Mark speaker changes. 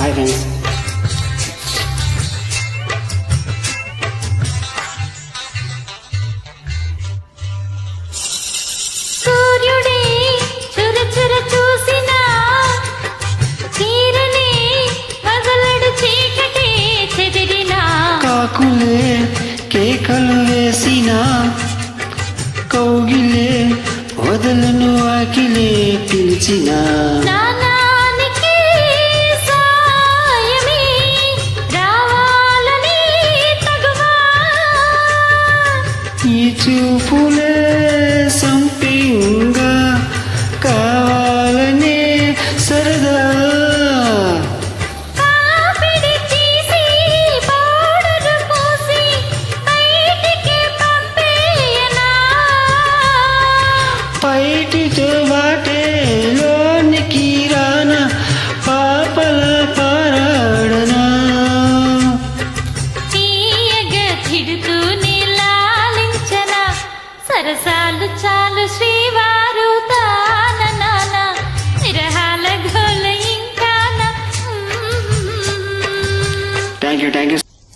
Speaker 1: Hi friends.
Speaker 2: సూర్యుడే చురచుర చూసినా తీరని వదలడు చీకటి చెదిరినా
Speaker 1: కాకులే కేకలు వేసిన కౌగిలే వదలను ఆకిలే పిలిచిన
Speaker 2: నానానికి సాయమే రావాలని తగువా
Speaker 1: ఈ చూపులే సంపింగా కావాలనే సరదా
Speaker 2: కాపిడి తీసి పౌడరు పోసి బయటికి పంపేయనా
Speaker 1: బయటితో వాటే లోనికి రానా పాపల పారాడనా
Speaker 2: తీయగా తిడుతూనే లాలించనా సరసాలు చాలు శ్రీవారు తాననా విరహాల గోల ఇంకానా
Speaker 1: థ్యాంక్ యూ